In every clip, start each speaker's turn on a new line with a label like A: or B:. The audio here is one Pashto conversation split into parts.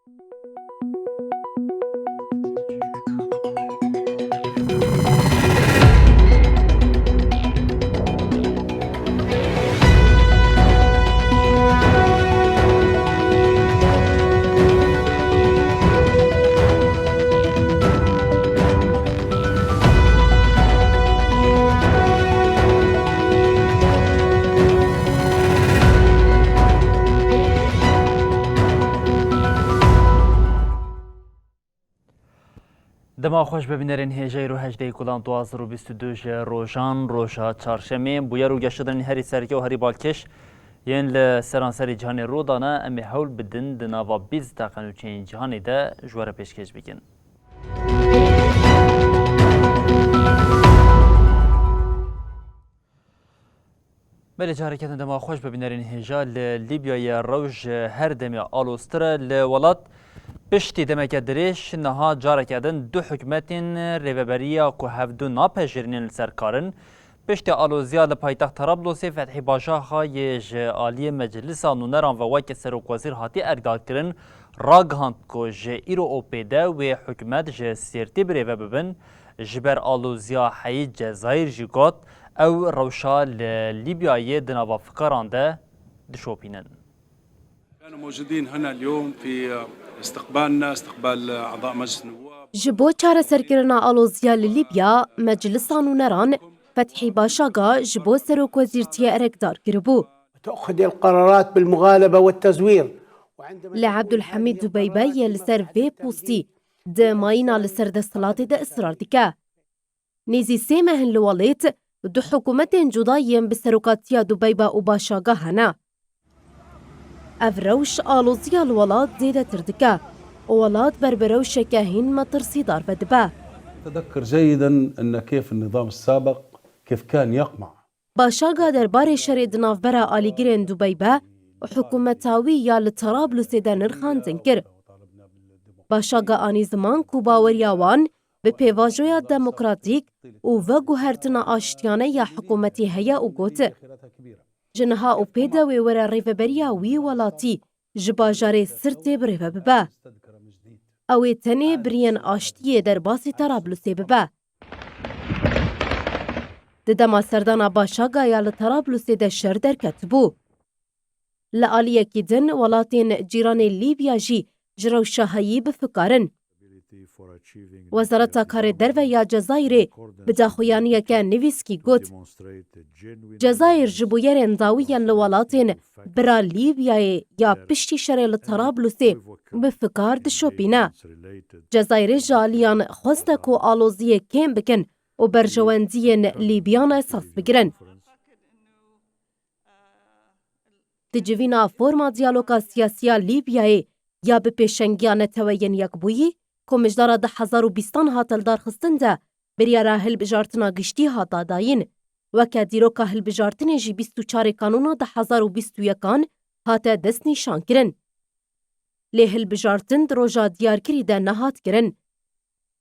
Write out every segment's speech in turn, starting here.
A: دما خوش ببینرین هجای رو هجده کلان 2022 روشان روشا چارشمه بویا رو گشتن هری سرکی و هری بالکش یین لسرانسری جهان رو دانه امی حول بدن دناوا 20 دقیقه چین جهانی ده جوار پیشکش بگین. بله جارکتن دما خوش ببینرین هجا لیبیای روش هر دمی آلوستر لولاد پشتی دمک دریش نها جارکدن دو حکومتین ریوبریا که هفدو ناپذیرین سرکارن پشتی آلوزیا لپایتخت طرابلس فتحی باشا خایج عالی مجلس نونران و وک سروک وزیر هاتی اقداد کرن راگهاند که ج ایرو اوپیده و حکومت ج سیرتی بریو ببن جبر آلوزیا حی جزایر جگات او روشا لیبیای دناوا فکران ده دشوپینن.
B: كانوا موجودين هنا اليوم في استقبال أعضاء مجلس النواب.
C: جبو چاره سرکرنا آلوزیا للیبیا مجلسان و نران فتحی باشاگا جبو سروک وزیرتی ارکدار کربو.
D: تأخذ القرارات بالمغالبة والتزوير.
C: لعبد الحميد دبيبي لسر في بوستي ده ماينا لسر دستلات ده إصرار دكا. نيزي سيمهن لواليت دو حكومتين جدايين بسروكاتيا دبيبا و باشاگا هنا. أفروش آلوزيا الولاد زيادة تردكا وولاد بربروش كاهين ما ترسي دار بدبا.
E: تذكر جيدا أن كيف النظام السابق كيف كان يقمع.
C: باشاگا درباري شريد نافبرا آليگرين دبيبا وحكومتاوية لطرابلس دا نرخان تنكر. باشاگا آني زمان كوباورياوان بپیواجویا دموکراتیک و وگوهرتنا آشتیانه یا حکومتی هیا و گوت. جنها او پیدا وی ورا ریفبریا وی ولاتی جباجاره سرتی بریو ببا. اوی تنی برین آشتیه در باسی طرابلسی ببا. ددما سردانا باشاگا یا لطرابلسی ده شر در کتبو. لآلیه کی دن ولاتین جیران لیبیا جی جرو شاهایی بفکارن. وزارت کار درو یا جزایر بداخویانیه که نویسکی گوت جزایر جبویرین داویان لولاتین برا لیبیای یا پشتی شرل طرابلسی بفکار دشوپینا. جزایر جالیان خوستکو آلوزی کم بکن و برجواندین لیبیان اساس بگرن. تجوینا فرما دیالوگا سیاسیا لیبیای یا بپیشنگیان توین یک بویی که مجدارا 2020 هاتلدار خستن ده بریارا هلبجارتنا گشتی هاتا داین وکا دیروکا هلبجارتن جی 24 کانونا 2021 هاتا دست نیشان کرن. لی هلبجارتن دروجا دیار کری ده نهات کرن.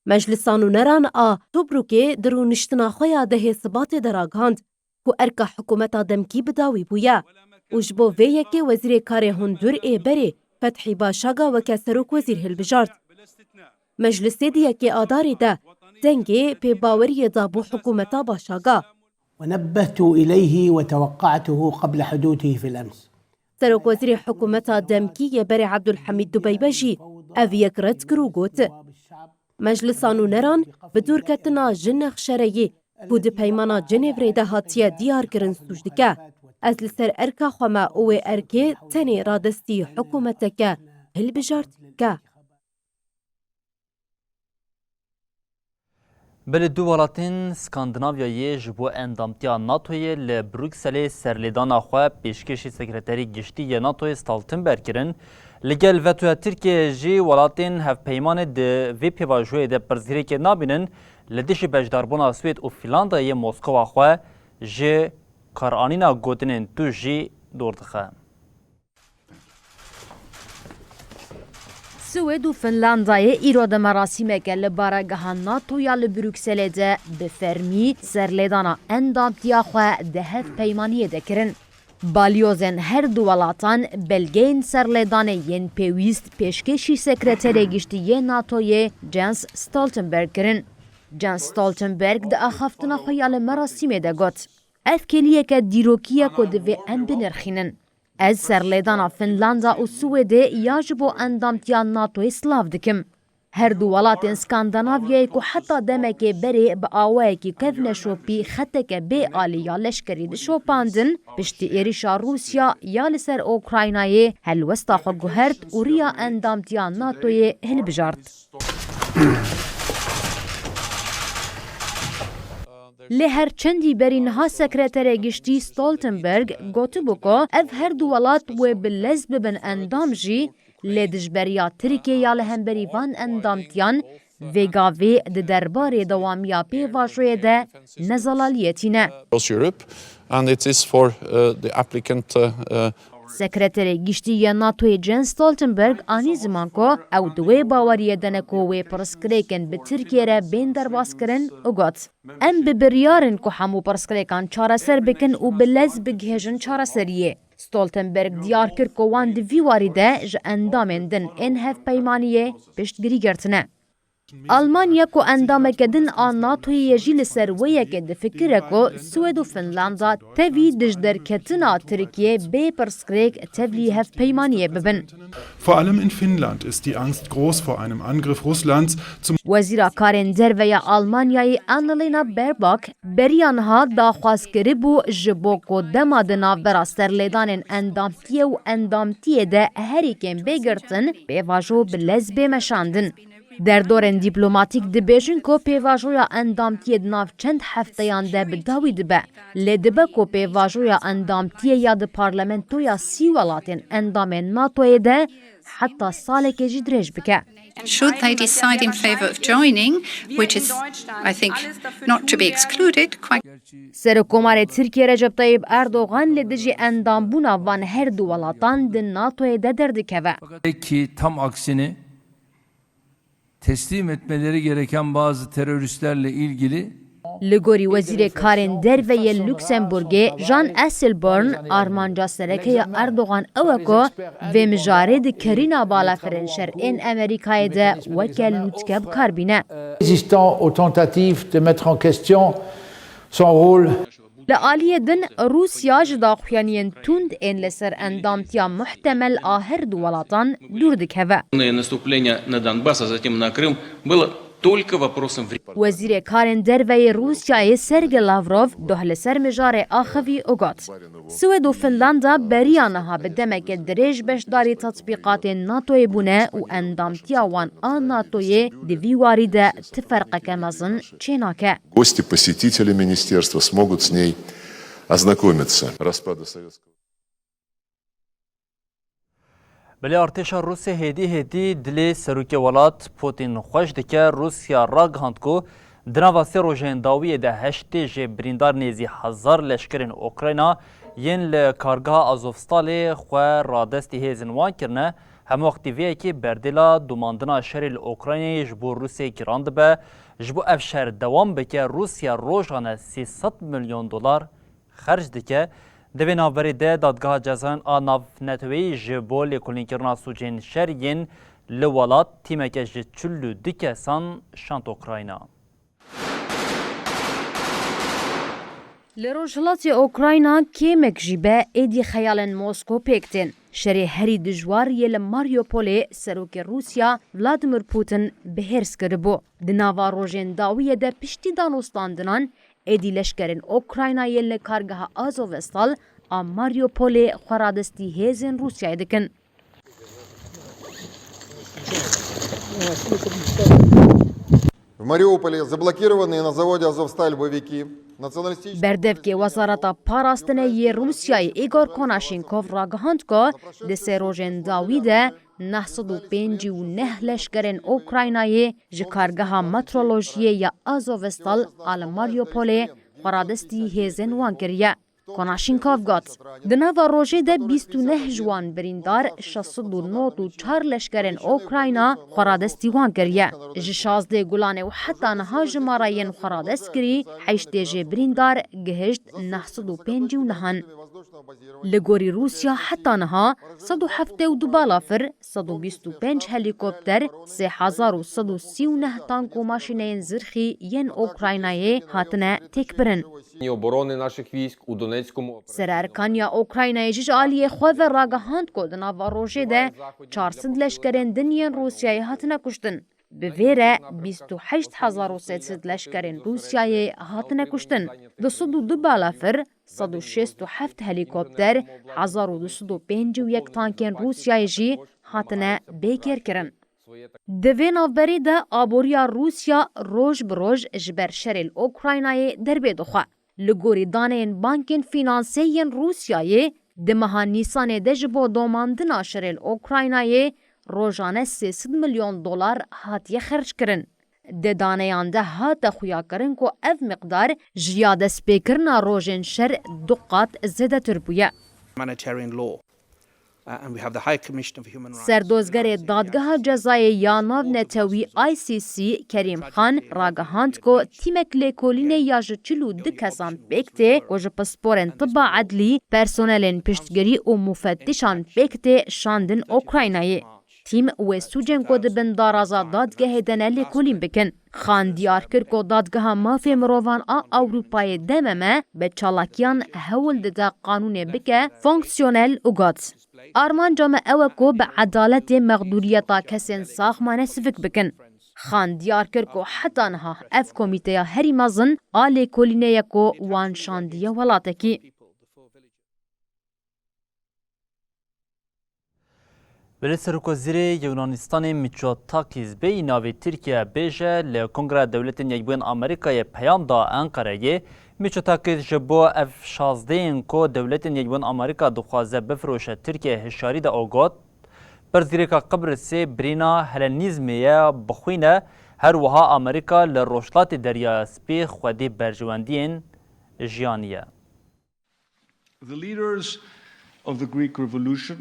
C: مجلسانو نران توبروکه درو نشتنا خویا ده ثبات دراغاند که ارکا حکومتا دمکی بداوی بویا. وجبو ویه که وزیر کار هندور بره فتحی باشاگا وکا سروک وزیر هلبجارت. مجلس دیه که آداری ده دنگی پی باوری دابو حکومتا باشاگا.
D: ونبهت إليه وتوقعته قبل حدوثه في الأمس.
C: سروک وزیر حکومتا دمکی بر عبدالحمید دبیبجی اویک رد کرو گوت. مجلسانو نران بدور کتنا جنخ شرعی بود پیمانا جنیوری ده هاتیه دیار کرن سوجدکه. از لسر ارکا خوما اوه ارکه تنی رادستی حکومتکه هل بجارت که.
A: بله دو ولاتین سکاندناویایی جبو اندامتیا ناتوی لبروکسل سرلیدان خواه پیشکشی سکرتری گشتی ناتوی ستالتنبرگ کرن لگل وتویا ترکیه جی ولاتین هف پیمان ده وی پیواجوی ده پرزیره که نابینن لدیش بجداربونا سوید و فیلاندای موسکوا خواه جی کارانینا گوتنین تو جی دوردخه.
F: سوید و فنلاندای ایراد مراسمک لبارگاه ناتو یا لبروکسل ده بفرمی سرلیدانا اندامتیا خواه ده هف پیمانیه ده کرن. بالیۆزên her du welatan belgeyên serlêdanê yên pêwîst pêşkêşî sekreterê giştî NATOyê Jens Stoltenberg kirin. Jens Stoltenberg di axaftina xwe ya li merasîmê de got. Ev keliyeke dîrokiye ku divê em binirxînin. Ez serlêdana Finlanda û Swêdê ya ji bo endamtiya NATOyê silav dikim. Her du welatên Skandinavyayê ku heta demekê berê bi awayekî kevne şopî xeteke bê alî ya leşkerî dişopandin, piştî êrişa Rûsya ya li ser Ukraynayê helwesta xwe guhert û riya endamtiya NATOyê hilbijart. Lê her çendî berî niha sekreterê giştî Stoltenberg gotibû ku ev her du welat wê bi lez bibin endam jî lê dijberiya Tirkiye ya li hemberî van endamtiyan vêgavê di derbarê dewamiya pêvajoyê de nezalaliyetî ne.
G: Europe, and it is for the applicant.
F: Sekreterê giştî ya NATOyê Jens Stoltenberg anî ziman ku ew di wê baweriyê de ne ku wê pirsgirêkên bi Tirkiye re bên derbaskirin û got. Em bi biryarin ku hemû pirsgirêkan çareser bikin û bi lez bigihêjin çareseriyê. Stoltenberg diyar kir ku wan di vî warî de ji endamên din ên hevpeymaniyê piştgirî girtine. Almanya ku endameke din a NATOyê jî li ser wê yekê difikire ku Swêd û Finlanda tevî dijderketina Tirkiye bê pirsgirêk tevlî hevpeymaniyê bibin.
H: Vor allem in Finnland ist die Angst groß vor einem Angriff Russlands.
F: Wezîra karên derve Almanyayê Annalena Baerbock beriya niha daxwazkirî bû ji bo ku dema di navbera serlêdanên endamtiye û endamtiyê de herîkên bêgirtin pêvajo bi lez bêmeşandin. Derdorên dîplomatîk dibêjin ku pêvajoya endamtiyê di nav çend hefteyan de bi dawî dibe. Lê dibe ku pêvajoya endamtiyê ya di parlamentoya sî welatên endamên NATOyê de heta salekê jî dirêj bike.
I: Should they decide in favour of joining, which is, I think, not to be excluded,
F: Serokkomarê Tirkiye Recep Tayyip Erdoğan li dijî endambûna van her du welatan di NATOyê de derdikeve.
J: Ki tam aksine teslim etmeleri gereken bazı teröristlerle ilgili
F: Li gorî Wezîrê Karên Derveyê Lüksemburgê Jean Asselborn armanca serekeya Erdoğan ew e ku vê mijarê di kerîna balafirên şerên Amerîkayê de weke lûtke bikar bîne.
K: Résistant aux tentatives de mettre en question son rôle.
F: Li aliyê din Rûsya ji daxuyaniyên tund ên li ser endamtiya muhtemel a her du welatan dûr dikeve.
L: Наступление на Донбасс, а затем на Крым было только вопросом времени.
F: Wezîrê Karên Derveyê Rûsyayê Sergey Lavrov doh li ser mijarê axivî û got. Swêd û Finlanda beriya niha bi demeke dirêj beşdarî tatbîqatên NATOyê bûne û endamtiya wan a NATOyê di vî warî de ti ferqeke mezin çê nake.
M: Гости, посетители министерства смогут с ней ознакомиться. Распада советского.
A: بلی ارتشا روسیه هدی دلی سروکی ولات پوتین خوش دکه روسیا راگهاند کو دناوا سی روژین داویه ده هشتی جه بریندار نیزی هزار لشکرین اوکراینا ین لکارگاه آزوفستالی خواه رادستی هیزن وان کرنه هم وقتی ویه که بردلا دوماندنا شهر اوکراینی جبو روسیه گراند به جبو اف شهر دوام بکه روسیا روژانه 300 میلیون دلار خرج دکه دوی ناوبری ده دادگاه جزاین آناف نتوی جبو لیکولینکرنا سوچین شرین لولات تیمکه جچلو دکه سان شانت اوکراینا.
F: لروجهلاتی اوکراینا کیمک جیبه ایدی خیالن موسکو پیکتین. شری هری دجوار یل ماریوپولی سروک روسیا ولادیمیر پوتین بهرس کربو. دناوا روژن داویه ده پشتی دانوستاندنان ایدی لشکرین اوکراینا یل کارگاه آزوفستال a Mariupolê xweradestî hêzên Rûsyayê dikin.
N: В Мариуполе заблокированные на заводе «Азовсталь» боевики.
F: Berdevkê Wezareta Parastinê yê Rûsyayê Igor Konashenkov ragihand ku di sê rojên dawî de 959 leşkerên Ukraynayê ji kargeha metrolojiyê ya Azovstal a li Mariupolê xweradestî hêzên wan kiriye. Konashenkov got. Di nava rojê de 29 ji wan birîndar 694 leşkerên Ukrayna xweradestî wan kiriye. Ji 16 gulanê û heta niha jimarayên xweradest kirî, 8 jê birîndar gihişt 959. لگوری روسیا حتی نها 172 بالافر 125 هلیکوپتر 3139 تانک و ماشینین زرخی ین اوکراینای هاتنه تک برن. سرارکانیا اوکراینای جج آلیه خواه راگهاند کودنا و روژه ده 400 لشکرین دنین روسیای هاتنه کشتن. بویره 28,300 لشکرین روسیای هاتنه کشتن. 202 بالافر 167 هلیکوپتر 1251 تانکین روسیای جی هاتنه بیکر کرن. دوی نوبری ده آبوریا روسیا روش بروش جبر شریل اوکراینای دربی دخوا. لگوری دانین بانکین فینانسیین روسیای دمها نیسان ده جبو دوماندنا شریل اوکراینای روزانه 300 میلیون دلار هاتیه خرج کرن. ده دانیان ده هات خویا کرن که اف مقدار جیاده سپیکرنا روژن شر دقات زده تربویه. سردوزگر دادگاه جزای یاناو نتوی ICC کریم خان راگهاند که تیمک لیکولین یاج چلو دکسان بکته و جو پسپورن طبا عدلی پرسونلین پشتگری و مفتشان بکته شاندن اوکراینای. تیم و سوجن کو دبن دارازا دادگاه دنه لیکولین بکن. خان دیار کرد که دادگاه مافی مروان اوروپای دممه به چالاکیان هول ده قانون بکه فونکسیونل اوگات. آرمان جامعه او کو به عدالت مقدوریتا کسین ساخمانه سفک بکن. خان دیار کرد که حتی نها اف کمیته هری مزن آلی کلینه کو وانشاندیه ولاتکی.
A: ولی سرکوزیر یونانستان میچوتاکیز به ناوی ترکیه بیجه لکنگره دولت یکبوین آمریکای پیام دا انقره میچوتاکیز جبو اف 16 کو دولت یکبوین آمریکا دخوازه بفروشه ترکیه هشاری دا اوگوت برزیریکا قبرسی برینا هلنیزمیه بخوینه هر وها آمریکا لروشلات دریا سپی خودی برجواندین جیانیه.
O: The leaders of the Greek Revolution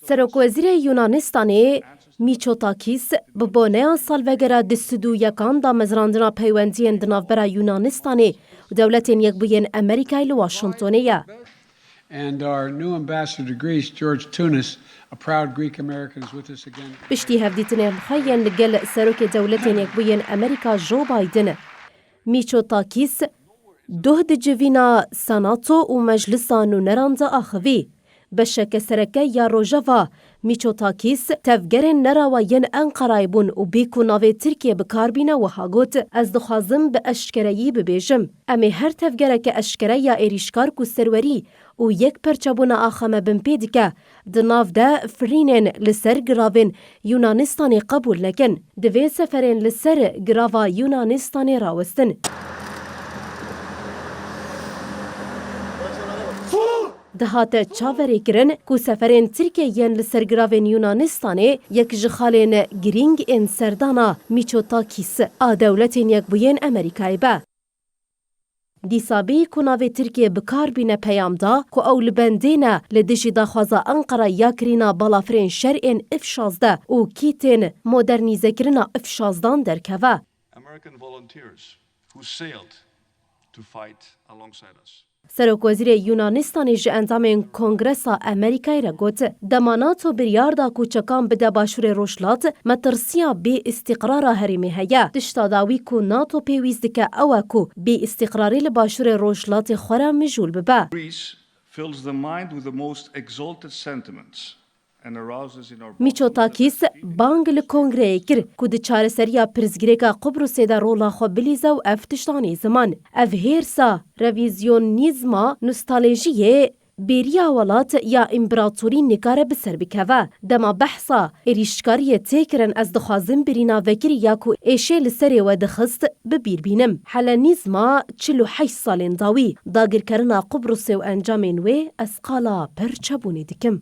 C: سرکوزیر یونانستانی میچوتاکیس به بانه سالوگره دستدو یکان دا مزراندنا پیوندین دنافبرا یونانستانی و دولت یکبوین امریکای لواشنطونیه.
B: And our new ambassador to Greece, George Tunis, a proud Greek American, is with us again.
C: بشتی هفدیتنه مخیین لگل سروک دولت یکبوین امریکا جو بایدن. میچوتاکیس دوه دجوینا سناتو و مجلسان و نراند آخوی. بشک سرکه یا روژاوا میچوتاکیس تفگرین نراوین انقرایبون و بیکو ناوی ترکیه بکاربینه و هاگوت از دخوازم به اشکرایی ببیجم. امی هر تفگره که اشکره یا ایریشکار کو سروری و یک پرچبون آخمه بمپیدکه دناف ده فرینین لسر گراوین یونانستانی قبول نکن. دوی سفرین لسر گراوا یونانستانی راوستن. دهات چاوری کرن کو سفرین ترکیه ین لسرگراوین یونانستانه یک جخالین گرینگ این سردانا میچوتاکیس دولتین یک بوین امریکای با. دیسابی کناوی ترکیه بکار بینه پیام دا کو اول بندینه لدجی دا خوازا انقره یا کرینا بالافرین شرعین افشازده و کیتین مدرنیزه کرنا افشازدان درکوه.
O: American volunteers who sailed to fight alongside us.
C: سرکوزیر یونانستانی جه انزام کنگرسا امریکای را گوت دمانات و بریاردا کوچکان بده باشور روشلات مترسیا بی استقرار هریمی هیا تشتاداوی کو ناتو پیویزد که اوه کو بی استقراری لباشور روشلات خورا مجول ببه.
O: Greece fills the mind with the most exalted sentiments and arouses in our
C: میچوتاکیس بانگ لکنگره کر که ده چاره سریا پرزگیره که قبروسه ده رولا خو بلیزه و افتشتانی زمان. اف هیرسا رویزیونیزما نوستالژیه بیریا ولات یا امپراتوری نکاره بسر بکوه. دما بحثا ایریشکاری تیکرن از دخوازم برینا وکر یا کو ایشه لسری و دخست ببیر بینم. حلانیزما 48 سالین داوی داگر کرنا قبروسه و انجامین وی از قالا پرچبونی دکم.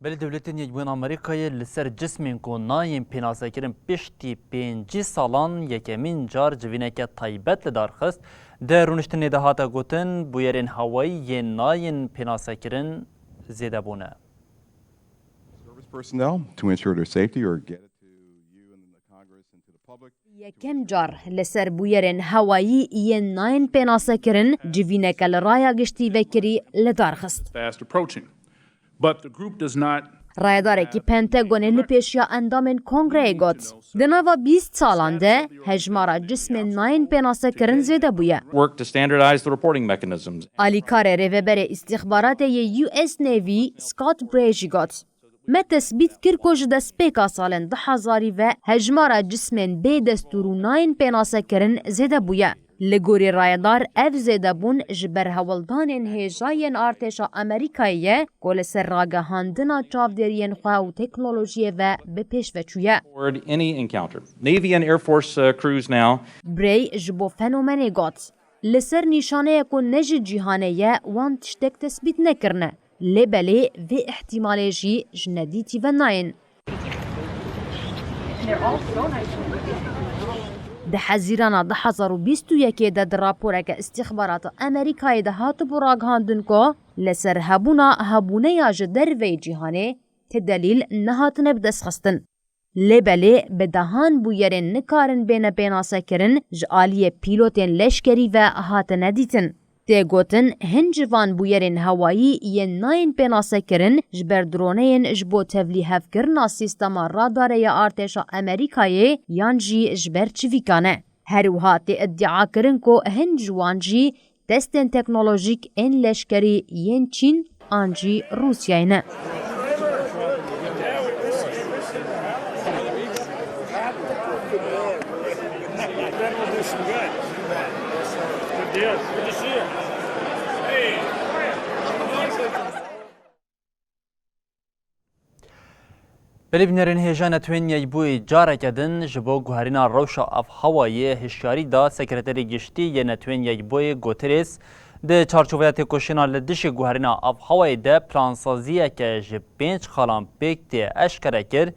A: بله دولتین یکبوین آمریکای لسر جسمین کو نایم پیناسه کرن پشتی 5 سالان یکمین جار جوینک طایبت لدارخست در رونشتن دهاتا گوتن بویرین هوایی ی ناین پیناسه کرن زیده بونه.
F: یکم جار لسر بویرن هوایی یه ناین پیناسه کرن جوینک لرایا گشتی وکری لدار خست. رایداره که پنتاگون لپیشیا اندامن کنگره گوت. دنوا 20 سالانده هجمارا جسم ناین پیناسه کرن زیده بویه. آلیکار ریوبر استخبارات یه US Navy سکات بریجی گوت. ما تثبیت کر کج دست پیکا سالن 2000 و هجمارا جسمن بی دستور و ناین پیناسه کرن زیده بویه. لگوری رایدار اف زیده بون جبر هولدانین هیجاین ارتشا امریکاییه گل سر راگهاندنا چاودرین خواه و تکنولوژی و بپیش وچویه. بری جبو فنومنی گات. لسر نشانه کو نج جیهانه وان تشتک تثبیت نکرنه. لبلی و احتمالی جی جندیتی و ناین. ده حزیرانا 2021 ده راپورک استخبارات امریکای ده هات براغاندن کو لسر هبونه یا جدر وی جیهانه تدلیل نهاتن بدس خستن. لبلی بدهان بویرن نکارن بین کرن جعالی پیلوتین لشکری و هات ندیتن. تیگوتن هنجوان بویرن هوایی یه ناین پیناسه کرن جبر درونین جبو تفلی هف کرنا سیستما راداره یا ارتشا امریکایی یان جی جبر چویکانه. هروها تی ادعا کرن کو هنجوان جی تستن تکنولوژیک این لشکری ین چین آنجی روسیاینه.
A: بلی بنرین هیجان توین یبوی جاره کدن جبو گوهرینا روشا اف هوایی هشیاری دا سکرتری گشتی یه نتوین یبوی گوتریس ده چارچوبیت کوشینا لدش گوهرینا اف هوایی ده پلانسازیه که جب 5 خالان بیکتی اشکره کر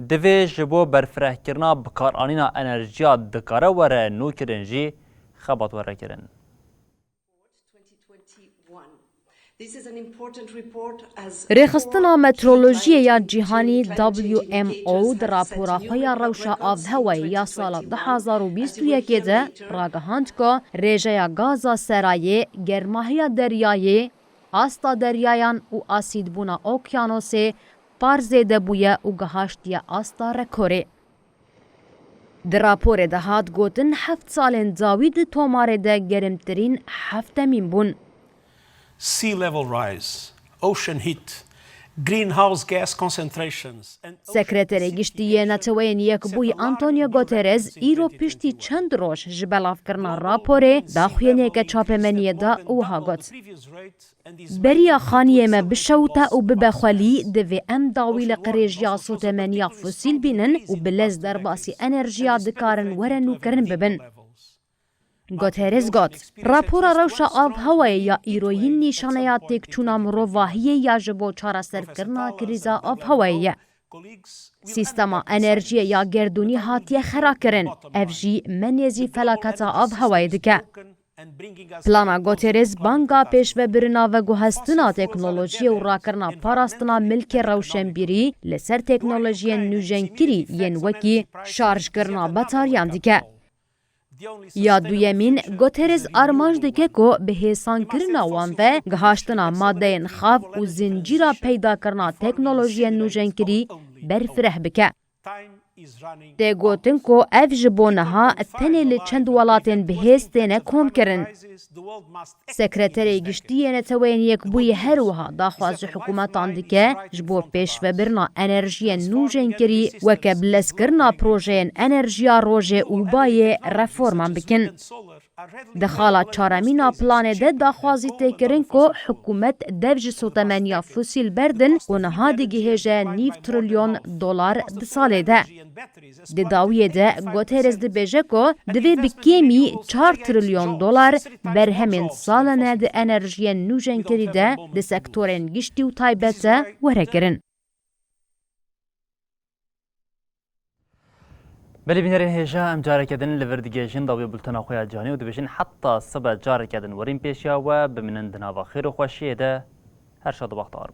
A: دوی جبو برفره کرنا بکارانینا انرژیا دکاره وره نو کرنجی خبات وره کرن.
F: رخصتنا مترولوژی یا جهانی WMO در راپورا خوی روشا آف هوایی یا سال 2021 ده راگهاند که ریجه گازا سرایی گرماهی دریایی آستا دریایان و آسید بونا اوکیانوسی پارزیده بویه و گهاشتی آستا رکوری. در راپور ده هاد گوتن 7 سالن داوید توماره ده گرمترین 7 بون.
D: Sea level rise, ocean heat, greenhouse gas concentrations.
F: سکرتری گشتی نتوین یک بوی آنتونیو گوترز ایرو پشتی چند روش جبلاف کرنا راپوره داخوینه که چاپمنیه دا اوها گوت. بریا خانیه ما بشوتا و ببخوالی دوی ام داویل قریجیا سوتمنیا فوسیل بینن و بلز در باسی انرژیا دکارن ورنو کرن ببن. گوترز گوت راپورا روشا آب هوایی یا ایروین نیشانه تک چونا مروواهی یا جبو چارا سرف کرنا کریزا آب هوایی. سیستما انرژی یا گردونی هاتی خرا کرن افجی منیزی فلاکتا آب هوایی دکه. پلانا گوترز بانگا پیش و برنا و گوهستنا تکنولوژی و راکرنا پاراستنا ملک روشنبیری لسر تکنولوژی نوجنکری ین وکی شارج کرنا بطاریان دکه. یا دویمین گوترز آرمانج دکه که به حسان کرنا وان و گهاشتنا ماده خواب و زنجیرا پیدا کرنا تکنولوژی نوجنکری برفره بکه. ده گوتن که اف جبونها تنیل چند ولاتین به حستینه کم کرن. سکرتری گشتی نتوین یک بوی هروها داخواز حکومتان دکه جبو پیش و برنا انرژی نوجنکری و کبلس کرنا پروژین انرژیا روژه و بای رفورمان بکن. دخالا چارمینا پلان ده داخوازی تکرن که حکومت دوج سوتمنیا فوسیل بردن و نهادی گهیجه 9 تریلیون دلار ده ساله ده. ده داویه ده گوترز ده بیجه که دوی بکیمی 4 تریلیون دلار بر همین سالانه ده انرژی نوجنکری ده سکتورن گشتی و تایبت وره کرن.
A: بلی بینرین هیجا ام جاره کدن لوردگیشن داوی بلتنا خویا جانی و دبیشن حتی صبح جاره کدن ورین پیشیا و بمینن دناوا خیر و خوشیه ده هر شاد وقت عرب.